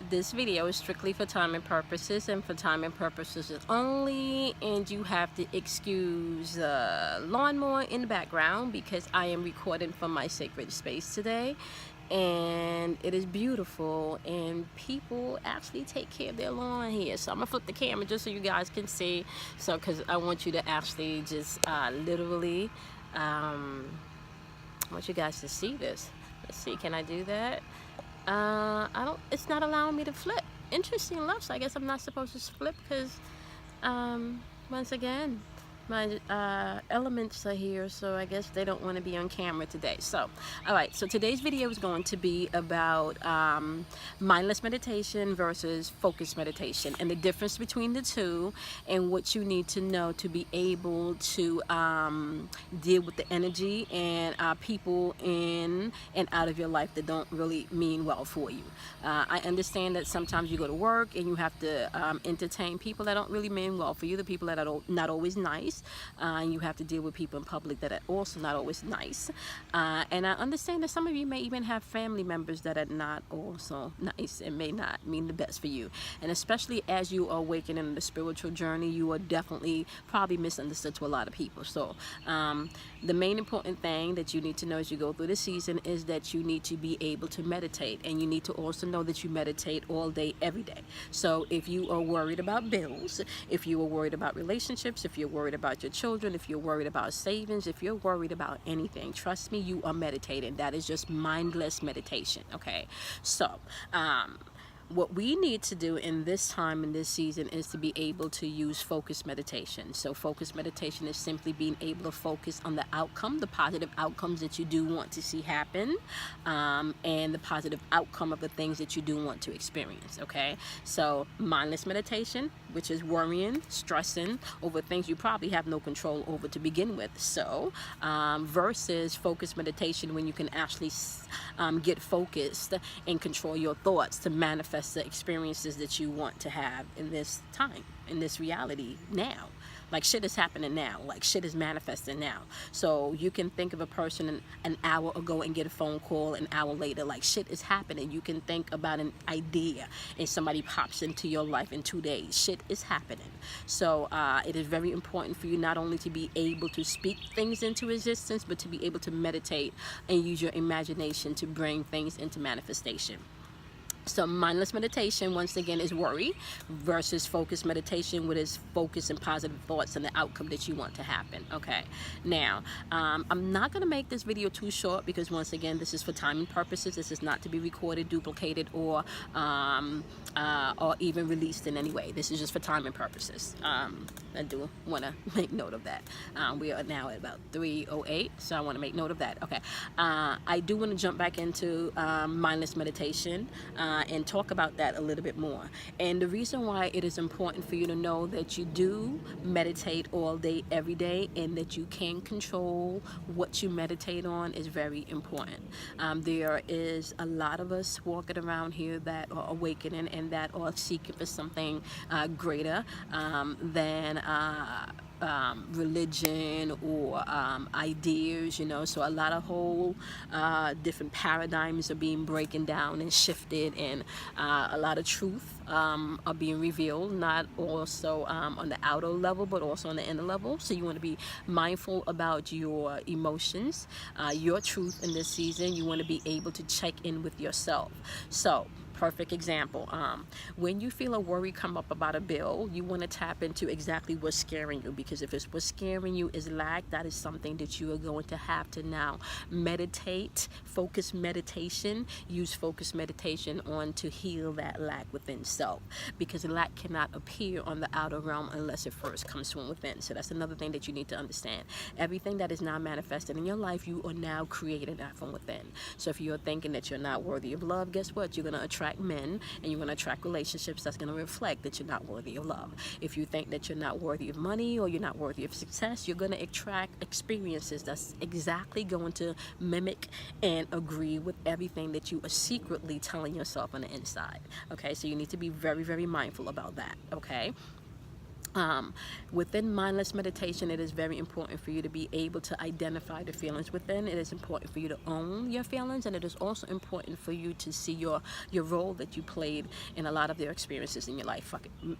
This video is strictly for timing purposes and for timing purposes only, and you have to excuse the lawnmower in the background because I am recording from my sacred space today, and it is beautiful, and people actually take care of their lawn here. So I'm gonna flip the camera just so you guys can see, so because I want you to actually just literally I want you guys to see this. Let's see, can I do that? I don't, it's not allowing me to flip. Interesting enough, so I guess I'm not supposed to flip because, once again, my elements are here, so I guess they don't want to be on camera today. So, alright, so today's video is going to be about mindless meditation versus focused meditation and the difference between the two and what you need to know to be able to deal with the energy and people in and out of your life that don't really mean well for you. I understand that sometimes you go to work and you have to entertain people that don't really mean well for you, the people that are not always nice. You have to deal with people in public that are also not always nice. And I understand that some of you may even have family members that are not also nice and may not mean the best for you. And especially as you are awakening in the spiritual journey, you are definitely probably misunderstood to a lot of people. So the main important thing that you need to know as you go through the season is that you need to be able to meditate, and you need to also know that you meditate all day, every day. So if you are worried about bills, if you are worried about relationships, if you're worried about your children, if you're worried about savings, if you're worried about anything, trust me, you are meditating. That is just mindless meditation. Okay, so what we need to do in this time, in this season, is to be able to use focused meditation. So focused meditation is simply being able to focus on the outcome, the positive outcomes that you do want to see happen, and the positive outcome of the things that you do want to experience. Okay, so mindless meditation, which is worrying, stressing over things you probably have no control over to begin with. So versus focused meditation, when you can actually get focused and control your thoughts to manifest the experiences that you want to have in this time, in this reality now. Like shit is happening now, like shit is manifesting now. So you can think of a person an hour ago and get a phone call an hour later, like shit is happening. You can think about an idea and somebody pops into your life in 2 days. Shit is happening. So it is very important for you not only to be able to speak things into existence, but to be able to meditate and use your imagination to bring things into manifestation. So mindless meditation, once again, is worry versus focused meditation, which is focus and positive thoughts and the outcome that you want to happen. Okay, now I'm not going to make this video too short because once again, this is for timing purposes. This is not to be recorded, duplicated, or even released in any way. This is just for timing purposes. I do want to make note of that. We are now at about 3:08, so I want to make note of that. Okay, I do want to jump back into mindless meditation and talk about that a little bit more. And the reason why it is important for you to know that you do meditate all day, every day, and that you can control what you meditate on is very important. There is a lot of us walking around here that are awakening and that are seeking for something greater than religion or ideas, you know. So a lot of whole different paradigms are being broken down and shifted, and a lot of truth are being revealed, not also on the outer level but also on the inner level. So you want to be mindful about your emotions, your truth in this season. You want to be able to check in with yourself. So perfect example, when you feel a worry come up about a bill, you want to tap into exactly what's scaring you, because if it's what's scaring you is lack, that is something that you are going to have to now meditate, focus meditation, use focus meditation on to heal that lack within self, because lack cannot appear on the outer realm unless it first comes from within. So that's another thing that you need to understand. Everything that is now manifested in your life, you are now creating that from within. So if you're thinking that you're not worthy of love, guess what? You're going to attract men, and you're going to attract relationships that's going to reflect that you're not worthy of love. If you think that you're not worthy of money or you're not worthy of success, you're going to attract experiences that's exactly going to mimic and agree with everything that you are secretly telling yourself on the inside. Okay, so you need to be very, very mindful about that. Okay. um, Within mindless meditation, it is very important for you to be able to identify the feelings within. It is important for you to own your feelings, and it is also important for you to see your role that you played in a lot of their experiences in your life.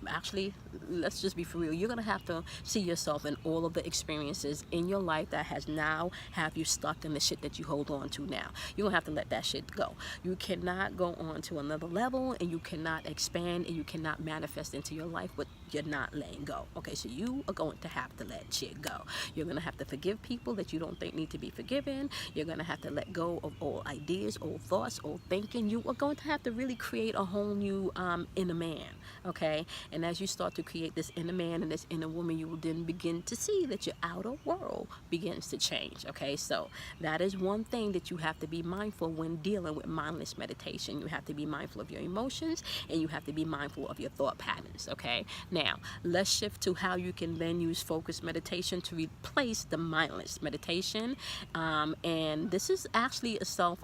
Actually, let's just be for real. You're gonna have to see yourself in all of the experiences in your life that has now have you stuck in the shit that you hold on to now. You're gonna have to let that shit go. You cannot go on to another level, and you cannot expand, and you cannot manifest into your life what you're not letting go. Okay, so you are going to have to let shit go. You're going to have to forgive people that you don't think need to be forgiven. You're going to have to let go of old ideas, old thoughts, old thinking. You are going to have to really create a whole new inner man. Okay, and as you start to create this inner man and this inner woman, you will then begin to see that your outer world begins to change. Okay, so that is one thing that you have to be mindful when dealing with mindless meditation. You have to be mindful of your emotions, and you have to be mindful of your thought patterns. Okay, now let's shift to how you can then use focused meditation to replace the mindless meditation. And this is actually a form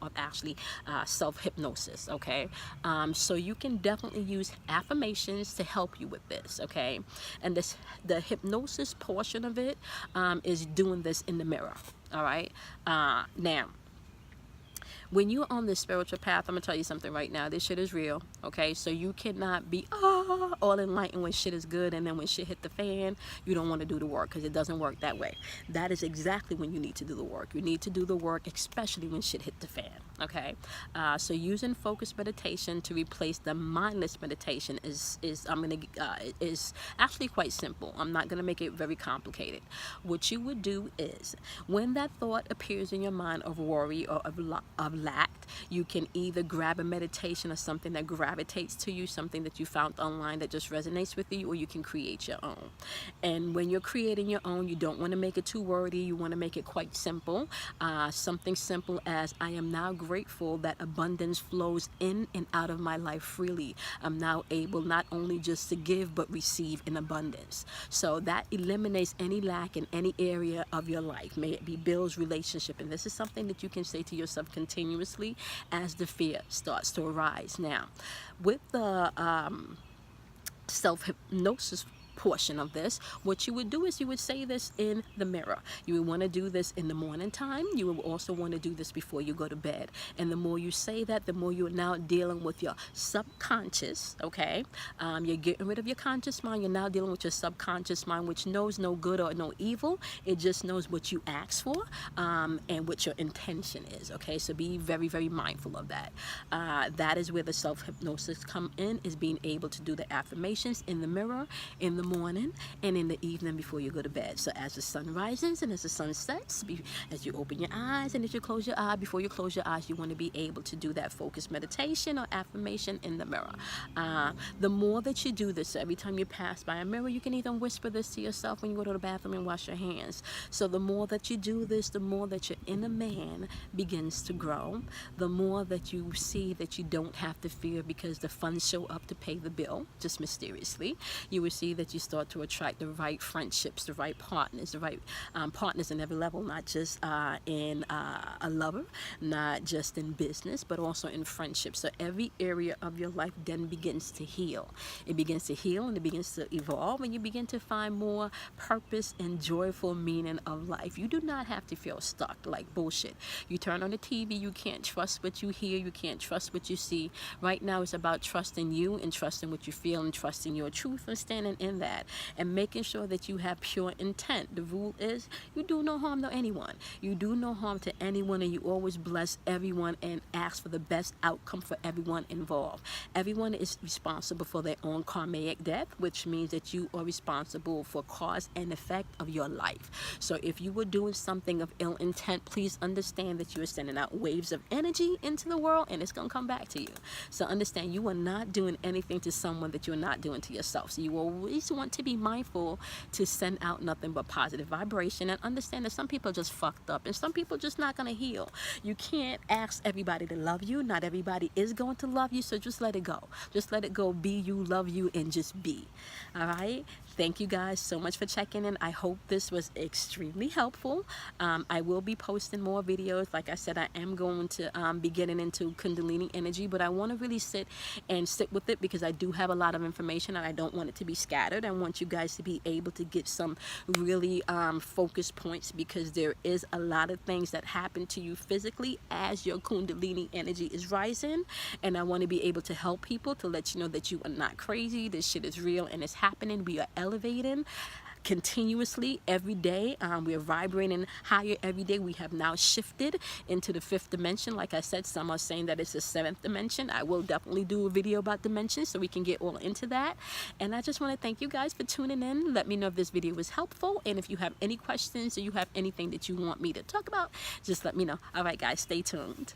of self hypnosis. Okay, so you can definitely use affirmations to help you with this. Okay, and the hypnosis portion of it is doing this in the mirror. All right, now, when you're on this spiritual path, I'm gonna tell you something right now. This shit is real, okay? So you cannot be all enlightened when shit is good, and then when shit hit the fan, you don't want to do the work, because it doesn't work that way. That is exactly when you need to do the work. You need to do the work, especially when shit hit the fan, okay? So using focused meditation to replace the mindless meditation is actually quite simple. I'm not gonna make it very complicated. What you would do is, when that thought appears in your mind of worry or of lack, you can either grab a meditation or something that gravitates to you, something that you found online that just resonates with you, or you can create your own. And when you're creating your own, you don't want to make it too wordy. You want to make it quite simple. Something simple as, I am now grateful that abundance flows in and out of my life freely. I'm now able not only just to give, but receive in abundance. So that eliminates any lack in any area of your life, may it be bills, relationship. And this is something that you can say to yourself continuously as the fear starts to arise. Now, with the self-hypnosis portion of this, what you would do is you would say this in the mirror. You would want to do this in the morning time. You would also want to do this before you go to bed. And the more you say that, the more you're now dealing with your subconscious, okay? You're getting rid of your conscious mind. You're now dealing with your subconscious mind, which knows no good or no evil. It just knows what you ask for and what your intention is, okay? So be very, very mindful of that. That is where the self-hypnosis come in, is being able to do the affirmations in the mirror, in the morning and in the evening before you go to bed. So as the sun rises and as the sun sets, as you open your eyes and as you close your eye, before you close your eyes, you want to be able to do that focused meditation or affirmation in the mirror. The more that you do this, every time you pass by a mirror, you can even whisper this to yourself when you go to the bathroom and wash your hands. So the more that you do this, the more that your inner man begins to grow, the more that you see that you don't have to fear because the funds show up to pay the bill, just mysteriously. You will see that you start to attract the right friendships, the right partners, the right partners in every level, not just in a lover, not just in business, but also in friendship. So every area of your life then begins to heal. It begins to heal and it begins to evolve, and you begin to find more purpose and joyful meaning of life. You do not have to feel stuck like bullshit. You turn on the TV, you can't trust what you hear, you can't trust what you see. Right now it's about trusting you and trusting what you feel and trusting your truth and standing in that and making sure that you have pure intent. The rule is you do no harm to anyone. You do no harm to anyone, and you always bless everyone and ask for the best outcome for everyone involved. Everyone is responsible for their own karmic death, which means that you are responsible for cause and effect of your life. So if you were doing something of ill intent, please understand that you are sending out waves of energy into the world, and it's going to come back to you. So understand, you are not doing anything to someone that you're not doing to yourself. So you always want to be mindful to send out nothing but positive vibration, and understand that some people are just fucked up and some people just not going to heal. You can't ask everybody to love you. Not everybody is going to love you, so just let it go. Just let it go. Be you, love you, and just be. All right? Thank you guys so much for checking in. I hope this was extremely helpful. I will be posting more videos. Like I said, I am going to be getting into Kundalini energy, but I want to really sit with it because I do have a lot of information and I don't want it to be scattered. I want you guys to be able to get some really focused points, because there is a lot of things that happen to you physically as your Kundalini energy is rising, and I want to be able to help people, to let you know that you are not crazy. This shit is real and it's happening. We are elevating continuously every day. We are vibrating higher every day. We have now shifted into the 5th dimension. Like I said, some are saying that it's the 7th dimension. I will definitely do a video about dimensions so we can get all into that. And I just want to thank you guys for tuning in. Let me know if this video was helpful, and if you have any questions or you have anything that you want me to talk about, just let me know. All right guys, stay tuned.